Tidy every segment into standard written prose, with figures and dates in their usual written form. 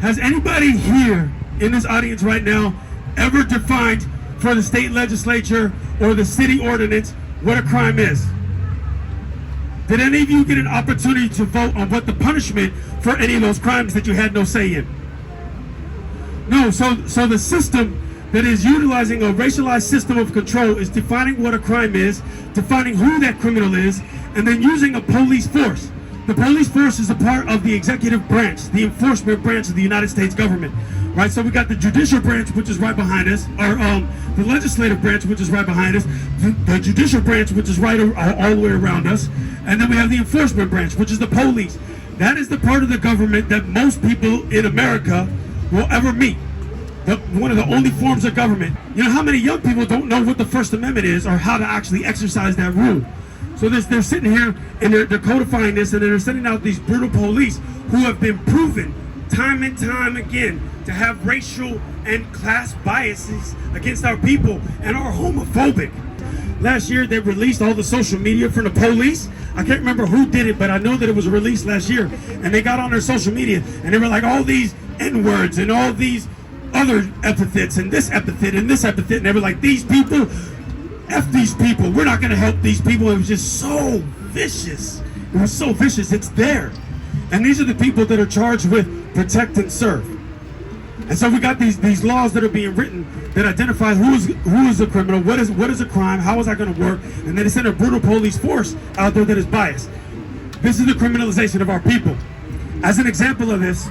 Has anybody here in this audience right now ever defined for the state legislature or the city ordinance what a crime is? Did any of you get an opportunity to vote on what the punishment for any of those crimes that you had no say in? No, so the system that is utilizing a racialized system of control is defining what a crime is, defining who that criminal is, and then using a police force. The police force is a part of the executive branch, the enforcement branch of the United States government, right? So we got the judicial branch, which is right behind us, or the legislative branch, which is right behind us, the judicial branch, which is right all the way around us, and then we have the enforcement branch, which is the police. That is the part of the government that most people in America will ever meet. One of the only forms of government. You know how many young people don't know what the First Amendment is or how to actually exercise that rule? So they're sitting here and they're codifying this, and they're sending out these brutal police who have been proven time and time again to have racial and class biases against our people and are homophobic. Last year they released all the social media from the police. I can't remember who did it, but I know that it was released last year. And they got on their social media and they were like, all these N-words and all these other epithets and this epithet and this epithet, and they were like, these people, F these people, we're not going to help these people. It was just so vicious. It was so vicious. It's there. And these are the people that are charged with protect and serve. And so we got these laws that are being written that identify who is a criminal, what is a crime, how is that going to work, and then they send a brutal police force out there that is biased. This is the criminalization of our people. As an example of this,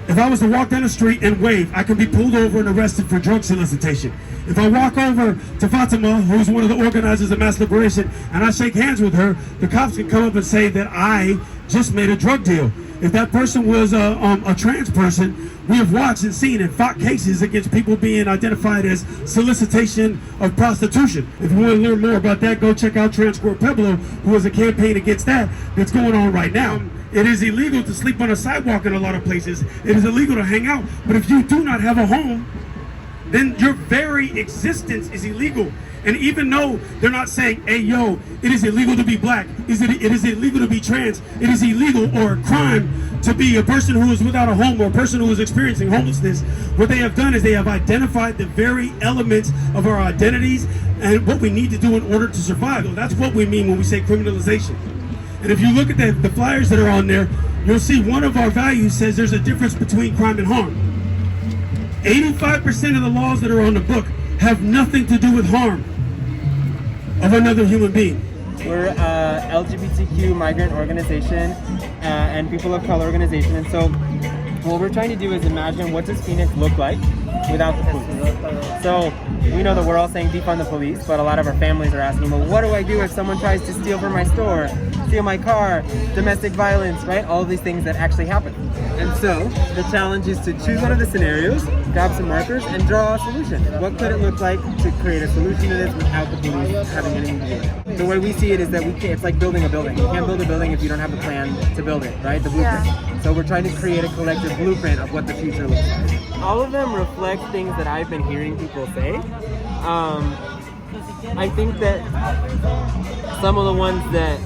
if I was to walk down the street and wave, I can be pulled over and arrested for drug solicitation. If I walk over to Fatima, who's one of the organizers of mass liberation, and I shake hands with her, the cops can come up and say that I just made a drug deal. If that person was a trans person, we have watched and seen and fought cases against people being identified as solicitation of prostitution. If you want to learn more about that, go check out Queer Pueblo, who has a campaign against that's going on right now. It is illegal to sleep on a sidewalk in a lot of places. It is illegal to hang out. But if you do not have a home, then your very existence is illegal. And even though they're not saying, hey, yo, it is illegal to be black, it is illegal to be trans, it is illegal or a crime to be a person who is without a home or a person who is experiencing homelessness, what they have done is they have identified the very elements of our identities and what we need to do in order to survive. So that's what we mean when we say criminalization. And if you look at the flyers that are on there, you'll see one of our values says there's a difference between crime and harm. 85% of the laws that are on the book have nothing to do with harm of another human being. We're a LGBTQ migrant organization and people of color organization, and so what we're trying to do is imagine what does Phoenix look like without the police. So we know that we're all saying defund the police, but a lot of our families are asking, well, what do I do if someone tries to steal from my store, steal my car, domestic violence, right? All of these things that actually happen. And so the challenge is to choose one of the scenarios, grab some markers, and draw a solution. What could it look like to create a solution to this without the police having anything to do with it? The way we see it is that it's like building a building. You can't build a building if you don't have a plan to build it, right? The blueprint. Yeah. So we're trying to create a collective blueprint of what the future looks like. All of them reflect things that I've been hearing people say. I think that some of the ones that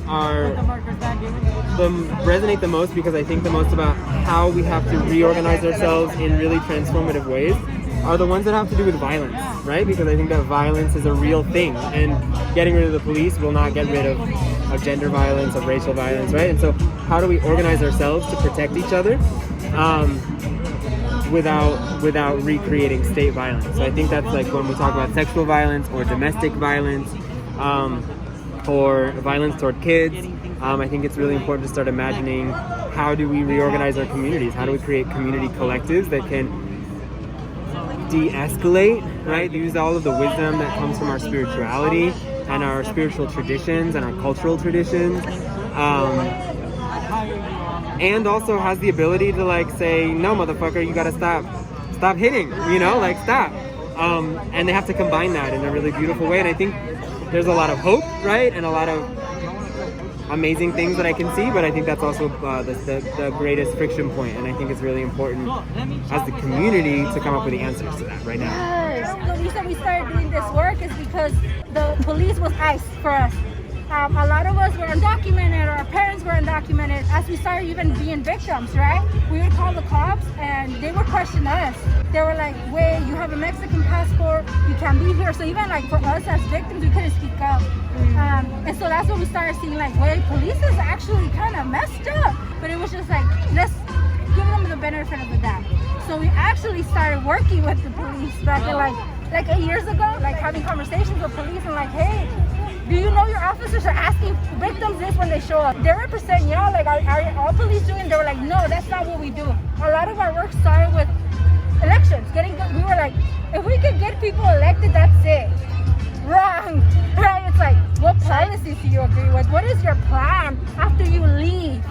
resonate the most, because I think the most about how we have to reorganize ourselves in really transformative ways, are the ones that have to do with violence, right? Because I think that violence is a real thing, and getting rid of the police will not get rid of gender violence, of racial violence, right? And so how do we organize ourselves to protect each other without recreating state violence? So I think that's like when we talk about sexual violence or domestic violence or violence toward kids. I think it's really important to start imagining how do we reorganize our communities? How do we create community collectives that can de-escalate, right? Use all of the wisdom that comes from our spirituality and our spiritual traditions and our cultural traditions. And also has the ability to like say, no, motherfucker, you gotta stop hitting, you know, like stop. And they have to combine that in a really beautiful way. And I think there's a lot of hope, right? And a lot of amazing things that I can see, but I think that's also the greatest friction point, and I think it's really important as the community to come up with the answers to that right now. Yes, the reason we started doing this work is because the police was ICE for us. A lot of us were undocumented, or our parents were undocumented. As we started even being victims, right? We would call the cops and they would question us. They were like, wait, you have a Mexican passport, you can't be here. So even like for us as victims, we couldn't speak up. And so that's when we started seeing like, wait, police is actually kind of messed up. But it was just like, let's give them the benefit of the doubt. So we actually started working with the police back in like 8 years ago, like having conversations with police and like, hey, do you know your officers are asking victims this when they show up? They represent y'all, like are all police doing? They were like, no, that's not what we do. A lot of our work started with elections. We were like, if we could get people elected, that's it. Wrong, right? It's like, what policies do you agree with? What is your plan after you leave?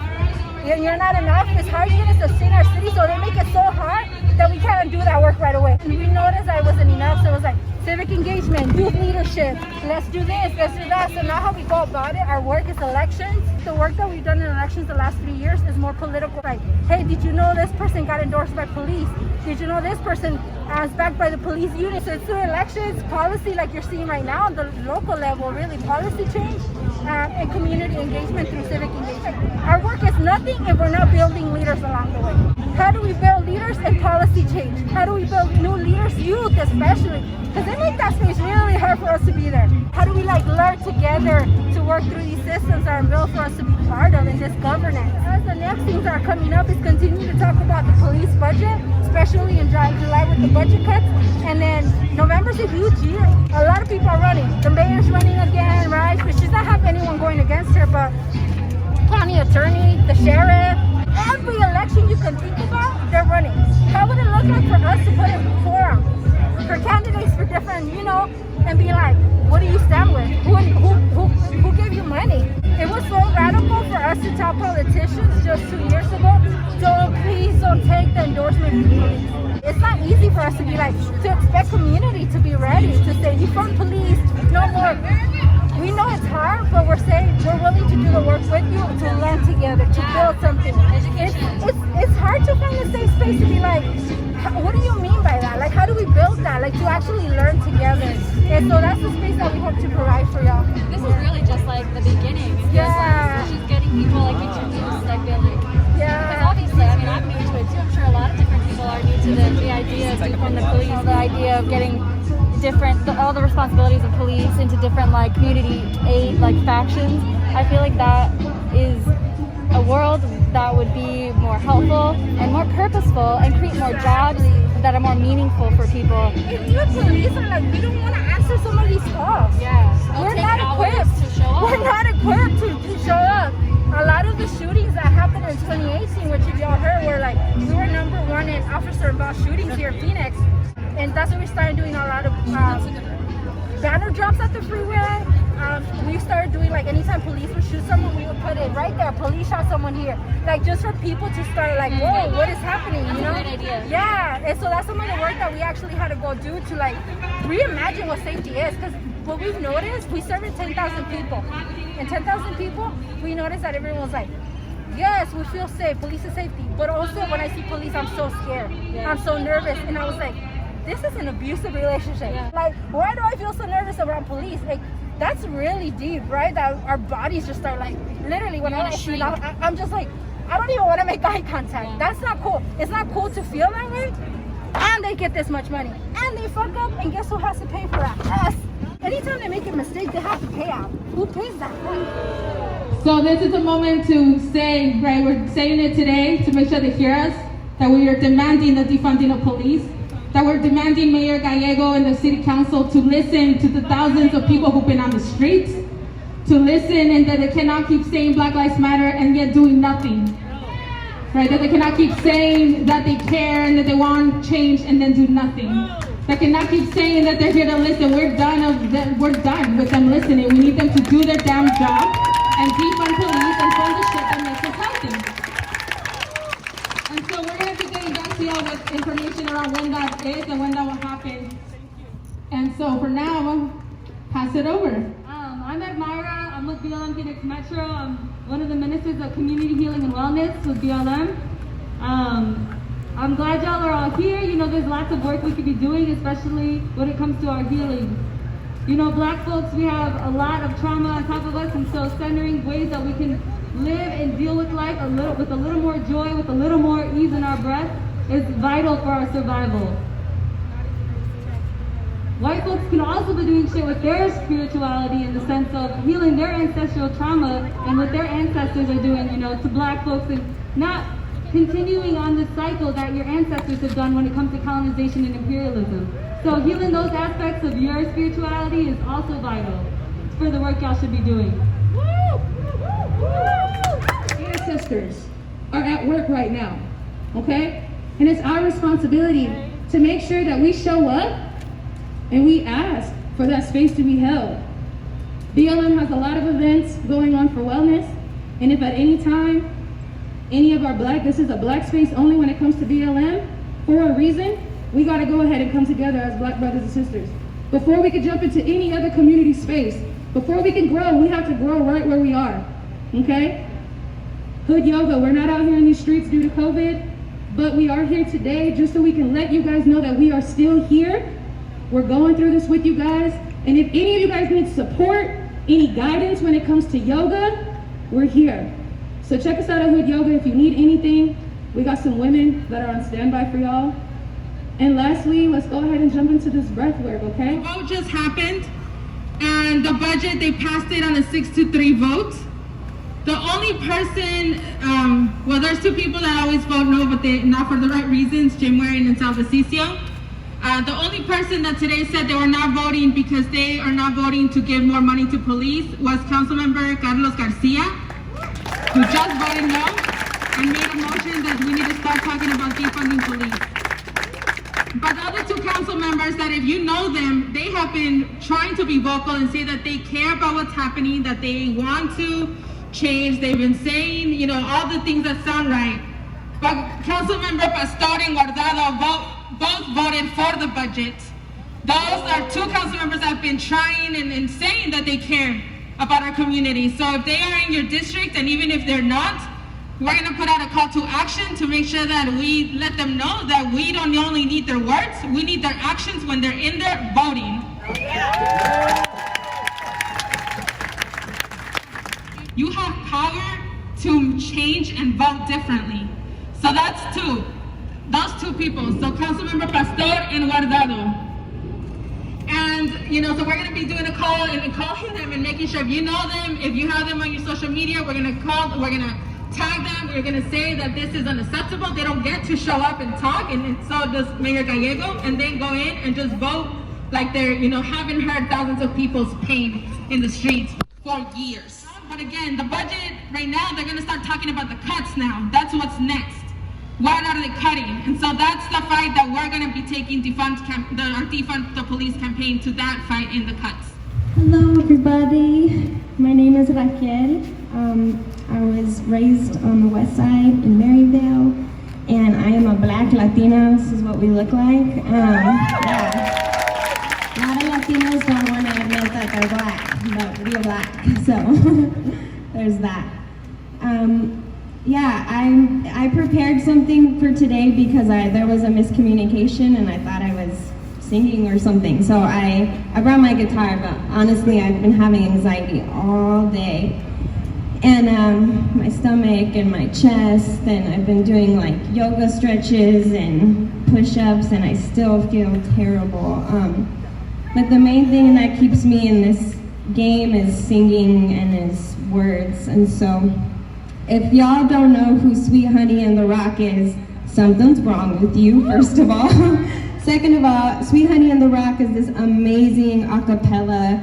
You're not in office. How are you going to sustain our city? So they make it so hard that we can't do that work right away. And we noticed that it wasn't enough, so it was like civic engagement, youth leadership. Let's do this, let's do that. So now how we go about it, our work is elections. The work that we've done in elections the last 3 years is more political. Like, hey, did you know this person got endorsed by police? Did you know this person is backed by the police unit? So it's through elections, policy like you're seeing right now on the local level, really policy change and community engagement through civic engagement. Our work is nothing if we're not building leaders along the way. How do we build leaders and policy change? How do we build new leaders, youth especially? Because they make that space really hard for us to be there. How do we like learn together to work through these systems that are built for us to be part of in this governance? As the next things that are coming up is continue to talk about the police budget, especially in July with the budget cuts. And then November's a huge year. A lot of people are running. The mayor's running again, right? But she's not have anyone going against her, but county attorney, the sheriff, every election you can think about, they're running. How would it look like for us to put a forum for candidates for different, and be like, what do you stand with? Who gave you money? It was so radical for us to tell politicians just 2 years ago, please don't take the endorsement from police. It's not easy for us to be like, to expect community to be ready, to say, you from police, no more. We know it's hard, but we're saying we're willing to do the work with you, to learn together, to build something. It's hard to find a safe space to be like, what do you mean by that? Like, how do we build that? Like, to actually learn together. And so that's the space that we hope to provide for y'all. This is really just like the beginning. It's just getting people like introduced, I feel like. Yeah. Because obviously, I mean, I'm new to it too. I'm sure a lot of different people are new to the idea of defund the police, the idea of getting all the responsibilities of police into different like community aid like factions. I feel like that is a world that would be more helpful and more purposeful and create more jobs that are more meaningful for people. If you police are like, we don't want to answer some of these calls. Yeah. We're not equipped to show up. We're not equipped to show up. A lot of the shootings that happened in 2018, which if y'all heard, were like, we were #1 in officer-involved shootings here in Phoenix. And that's when we started doing a lot of banner drops at the freeway. We started doing like anytime police would shoot someone, we would put it right there, police shot someone here. Like just for people to start like, whoa, what is happening, you know? That's a good idea. Yeah, and so that's some of the work that we actually had to go do to like reimagine what safety is. Because what we've noticed, we serve 10,000 people. And 10,000 people, we noticed that everyone was like, yes, we feel safe, police is safety. But also when I see police, I'm so scared. Yeah. I'm so nervous. And I was like, this is an abusive relationship. Yeah. Like, why do I feel so nervous around police? Like, that's really deep, right? That our bodies just start like, literally, when I shoot, I'm just like, I don't even want to make eye contact. Yeah. That's not cool. It's not cool to feel that way. And they get this much money. And they fuck up, and guess who has to pay for that? Us. Anytime they make a mistake, they have to pay out. Who pays that? So this is a moment to say, right, we're saying it today to make sure they hear us, that we are demanding the defunding of police, that we're demanding Mayor Gallego and the City Council to listen to the thousands of people who've been on the streets, to listen, and that they cannot keep saying Black Lives Matter and yet doing nothing. Right, that they cannot keep saying that they care and that they want change and then do nothing. They cannot keep saying that they're here to listen. We're done with them listening. We need them to do their damn job and defund police and fund the shit that makes us healthy. And so we're going to be getting back to y'all with information around when that is and when that will happen. And so for now, I'm going to pass it over. I'm Myra. I'm with BLM Phoenix Metro. I'm one of the ministers of community healing and wellness with BLM. I'm glad y'all are all here. You know, there's lots of work we could be doing, especially when it comes to our healing. You know, Black folks, we have a lot of trauma on top of us, and so centering ways that we can live and deal with life with a little more joy, with a little more ease in our breath, is vital for our survival. White folks can also be doing shit with their spirituality in the sense of healing their ancestral trauma and what their ancestors are doing, you know, to black folks, and not continuing on the cycle that your ancestors have done when it comes to colonization and imperialism. So healing those aspects of your spirituality is also vital for the work y'all should be doing. Ancestors are at work right now, okay? And it's our responsibility to make sure that we show up and we ask for that space to be held. BLM has a lot of events going on for wellness, and if at any time any of our this is a black space only when it comes to BLM, for a reason, we gotta go ahead and come together as black brothers and sisters. Before we can jump into any other community space, before we can grow, we have to grow right where we are, okay? Hood Yoga, we're not out here in these streets due to COVID, but we are here today just so we can let you guys know that we are still here. We're going through this with you guys, and if any of you guys need support, any guidance when it comes to yoga, we're here. So check us out at Hood Yoga if you need anything. We got some women that are on standby for y'all. And lastly, let's go ahead and jump into this breath work, okay? The vote just happened, and the budget, they passed it on a 6-3 vote. The only person, well, there's two people that always vote no, but they not for the right reasons, Jim Waring and Sal Vicicio. The only person that today said they were not voting because they are not voting to give more money to police was Councilmember Carlos Garcia, who just voted no and made a motion that we need to start talking about defunding police. But the other two council members that, if you know them, they have been trying to be vocal and say that they care about what's happening, that they want to change. They've been saying, you know, all the things that sound right. But Councilmember Pastor and Guardado both voted for the budget. Those are two council members that have been trying and saying that they care about our community. So if they are in your district, and even if they're not, we're gonna put out a call to action to make sure that we let them know that we don't only need their words, we need their actions when they're in there voting. You have power to change and vote differently. So that's two. Those two people, so Councilmember Pastor and Guardado. And, you know, so we're going to be doing a call and calling them and making sure if you know them, if you have them on your social media, we're going to call, we're going to tag them, we're going to say that this is unacceptable. They don't get to show up and talk, and so does Mayor Gallego, and then go in and just vote like they're, you know, haven't heard thousands of people's pain in the streets for years. But again, the budget right now, they're going to start talking about the cuts now. That's what's next. What are they cutting? And so that's the fight that we're going to be taking our defund the police campaign to that fight in the cuts. Hello everybody, my name is Raquel. I was raised on the west side in Maryvale, and I am a black Latina. This is what we look like. Yeah. A lot of Latinos don't want to admit that they're black, but we're black, so there's that. Yeah, I prepared something for today because there was a miscommunication and I thought I was singing or something. So I brought my guitar, but honestly I've been having anxiety all day. And my stomach and my chest, and I've been doing like yoga stretches and push-ups, and I still feel terrible. But the main thing that keeps me in this game is singing and is words. And so if y'all don't know who Sweet Honey and the Rock is, something's wrong with you, first of all. Second of all, Sweet Honey and the Rock is this amazing a cappella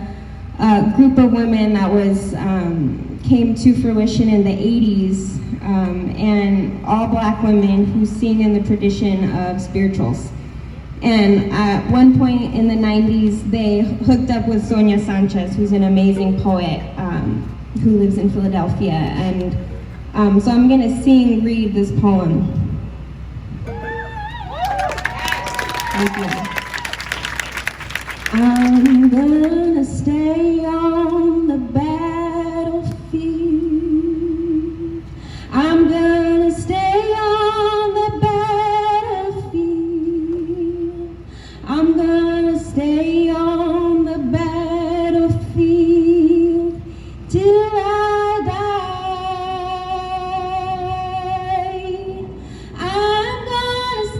group of women that was came to fruition in the 80s, and all black women who sing in the tradition of spirituals. And at one point in the 90s, they hooked up with Sonia Sanchez, who's an amazing poet who lives in Philadelphia. And so I'm gonna read this poem. Thank you. I'm gonna stay on the battlefield. I'm gonna stay on the battlefield. I'm gonna stay on the battlefield till I die. I'm gonna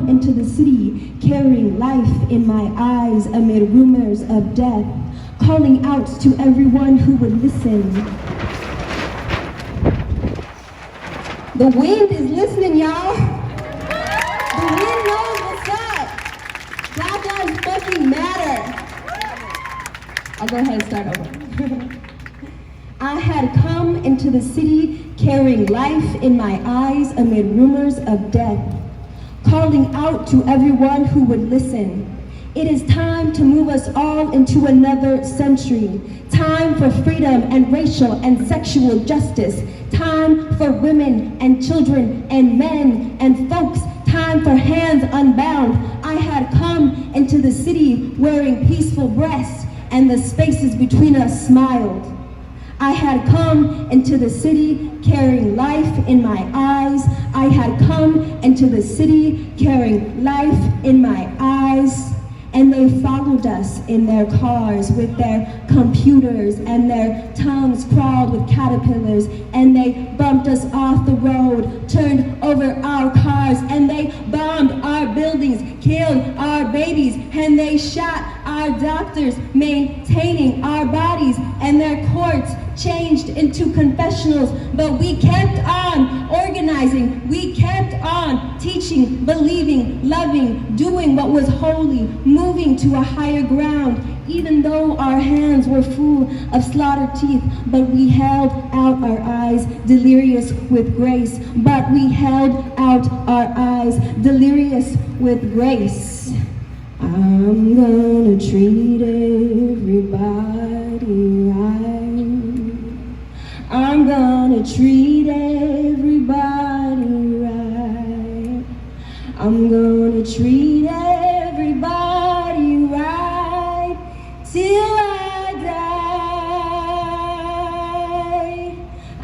come into the city carrying life in my eyes amid rumors of death, calling out to everyone who would listen. The wind is listening, y'all. The wind knows what's up. Black lives fucking matter. I'll go ahead and start over. I had come into the city carrying life in my eyes amid rumors of death, calling out to everyone who would listen. It is time to move us all into another century. Time for freedom and racial and sexual justice. Time for women and children and men and folks. Time for hands unbound. I had come into the city wearing peaceful breasts, and the spaces between us smiled. I had come into the city carrying life in my eyes. I had come into the city carrying life in my eyes. And they followed us in their cars with their computers, and their tongues crawled with caterpillars, and they bumped us off the road, turned over our cars, and they bombed our buildings, killed our babies, and they shot our doctors, maintaining our bodies, and their courts changed into confessionals. But we kept on organizing, we kept on teaching, believing, loving, doing what was holy, moving to a higher ground, even though our hands were full of slaughtered teeth. But we held out our eyes, delirious with grace. But we held out our eyes, delirious with grace. I'm gonna treat everybody right. I'm gonna treat everybody right. I'm gonna treat everybody right till I die.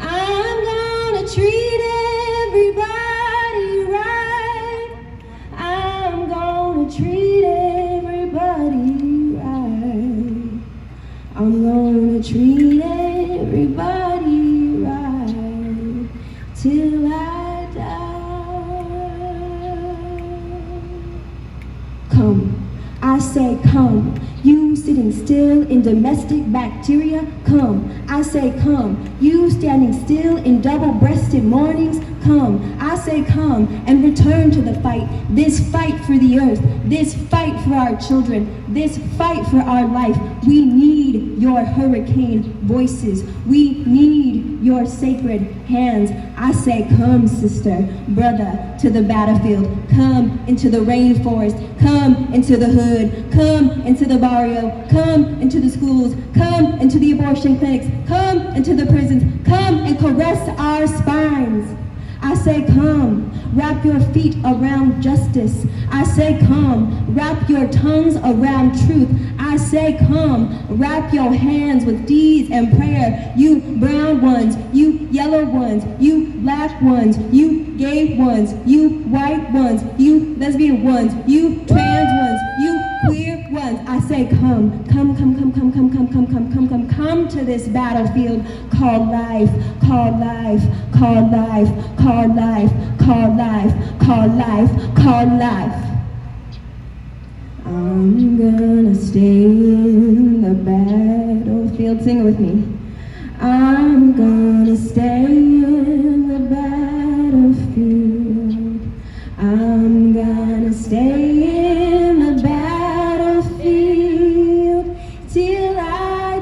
I'm gonna treat everybody right. I'm gonna treat everybody right. I'm gonna treat everybody right till I die. Come, I say come. You sitting still in domestic bacteria, come. I say come. You standing still in double-breasted mornings, come. I say come and return to the fight. This fight for the earth, this fight for our children, this fight for our life. We need your hurricane voices. We need your sacred hands. I say come, sister, brother, to the battlefield. Come into the rainforest. Come into the hood. Come into the barrio. Come into the schools. Come into the abortion clinics. Come into the prisons. Come and caress our spines. I say come, wrap your feet around justice. I say come, wrap your tongues around truth. I say come, wrap your hands with deeds and prayer. You brown ones, you yellow ones, you black ones, you gay ones, you white ones, you lesbian ones, you trans ones, you queer ones. I say come, come, come, come, come, come, come, come, come, come, come, come to this battlefield called life, called life, called life, called life, called life, called life, called life. I'm gonna stay in the battlefield. Sing it with me. I'm gonna stay in the battlefield. I'm gonna stay in the battlefield till I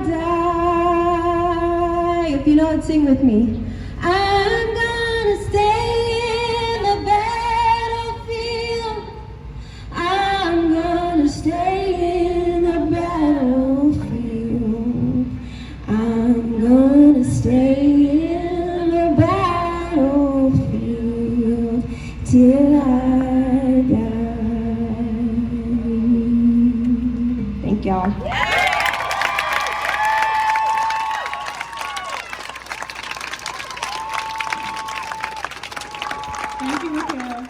die. If you know it, sing with me. I'm gonna stay in the battlefield. I'm gonna stay in the battlefield. I'm gonna stay in the battlefield till I die. Thank y'all. Thank you, Raquel.